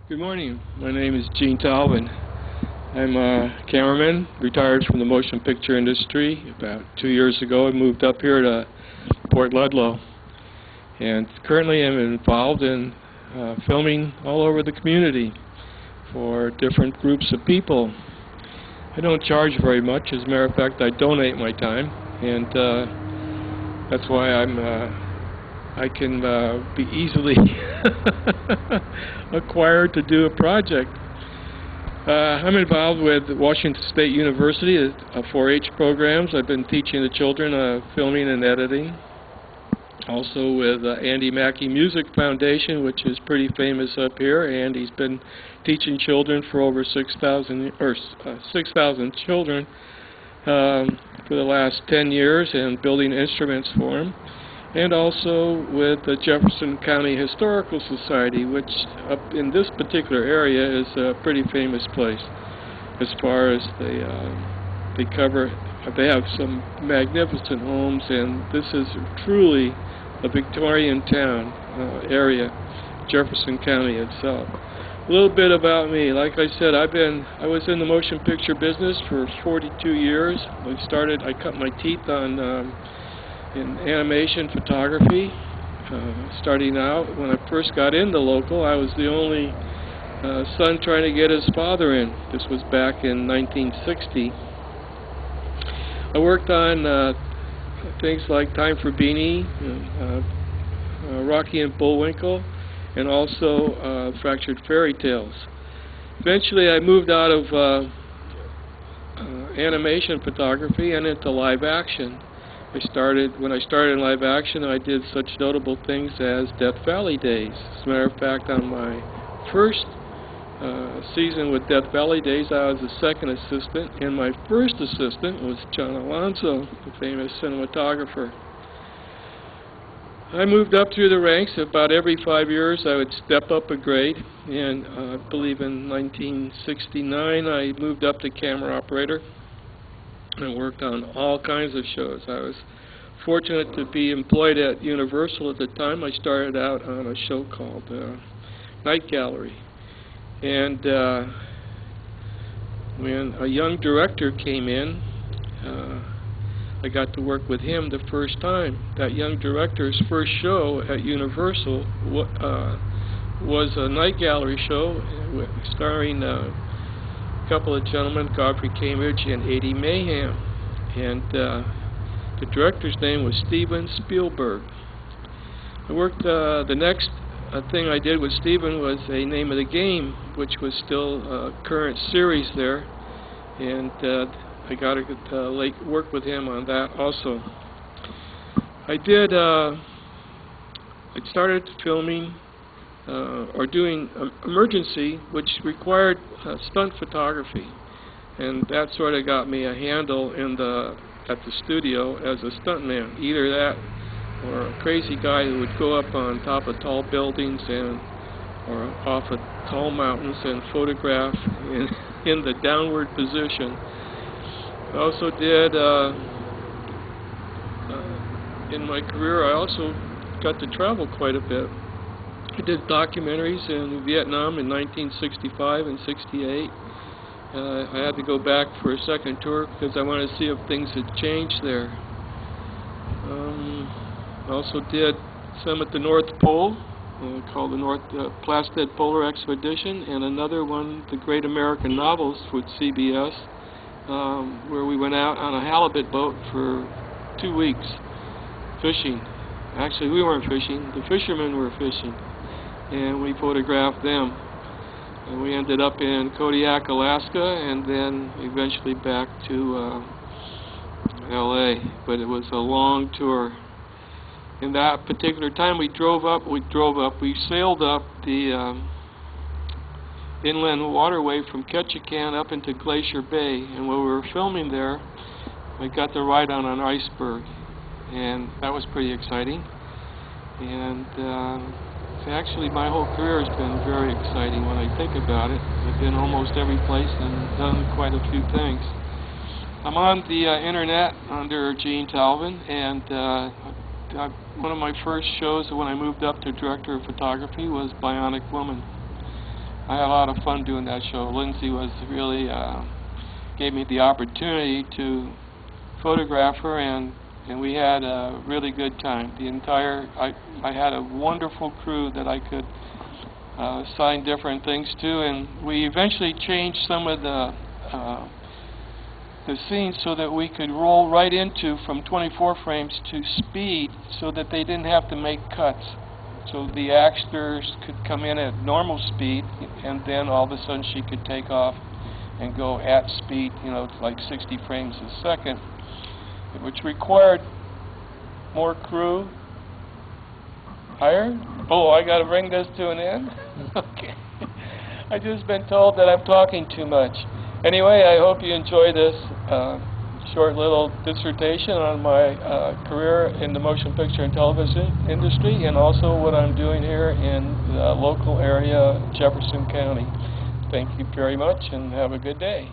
Good morning. My name is Talvin. I'm a cameraman, retired from the motion picture industry. About 2 years ago, I moved up here to Port Ludlow, and currently I'm involved in filming all over the community for different groups of people. I don't charge very much. As a matter of fact, I donate my time, and that's why I can be easily acquired to do a project. I'm involved with Washington State University, 4-H programs. I've been teaching the children filming and editing. Also with Andy Mackey Music Foundation, which is pretty famous up here. Andy's been teaching children for over 6,000 children for the last 10 years and building instruments for them. And also with the Jefferson County Historical Society, which up in this particular area is a pretty famous place as far as they have some magnificent homes, and this is truly a Victorian town area, Jefferson County itself. A little bit about me. Like I said, I was in the motion picture business for 42 years. I cut my teeth on in animation photography. Starting out, when I first got into local, I was the only son trying to get his father in. This was back in 1960. I worked on things like Time for Beanie, Rocky and Bullwinkle, and also Fractured Fairy Tales. Eventually I moved out of animation photography and into live action. When I started in live action, I did such notable things as Death Valley Days. As a matter of fact, on my first season with Death Valley Days, I was the second assistant, and my first assistant was John Alonzo, the famous cinematographer. I moved up through the ranks. About every 5 years, I would step up a grade, and I believe in 1969, I moved up to camera operator. I worked on all kinds of shows. I was fortunate to be employed at Universal at the time. I started out on a show called Night Gallery. And when a young director came in, I got to work with him the first time. That young director's first show at Universal was a Night Gallery show starring couple of gentlemen, Godfrey Cambridge and Eddie Mayhem, and the director's name was Steven Spielberg. I worked the next thing I did with Steven was a Name of the Game, which was still a current series there, and I got to work with him on that also. I started filming or doing emergency, which required stunt photography, and that sort of got me a handle at the studio as a stuntman. Either that, or a crazy guy who would go up on top of tall buildings or off of tall mountains and photograph in the downward position. I also did in my career. I also got to travel quite a bit. I did documentaries in Vietnam in 1965 and 68. I had to go back for a second tour because I wanted to see if things had changed there. I also did some at the North Pole, called the Plastead Polar Expedition, and another one, The Great American Novels, with CBS, where we went out on a halibut boat for 2 weeks fishing. Actually, we weren't fishing. The fishermen were fishing. And we photographed them. And we ended up in Kodiak, Alaska, and then eventually back to LA. But it was a long tour. In that particular time, we sailed up the inland waterway from Ketchikan up into Glacier Bay. And when we were filming there, we got to ride on an iceberg. And that was pretty exciting. And actually, my whole career has been very exciting when I think about it. I've been almost every place and done quite a few things. I'm on the internet under Gene Talvin, and one of my first shows when I moved up to director of photography was Bionic Woman. I had a lot of fun doing that show. Lindsay was really gave me the opportunity to photograph her, and we had a really good time. I had a wonderful crew that I could assign different things to, and we eventually changed some of the scenes so that we could roll right into from 24 frames to speed, so that they didn't have to make cuts. So the actors could come in at normal speed, and then all of a sudden she could take off and go at speed, you know, like 60 frames a second, which required more crew hired. Oh, I got to bring this to an end? Okay. I've just been told that I'm talking too much. Anyway, I hope you enjoy this short little dissertation on my career in the motion picture and television industry, and also what I'm doing here in the local area, Jefferson County. Thank you very much, and have a good day.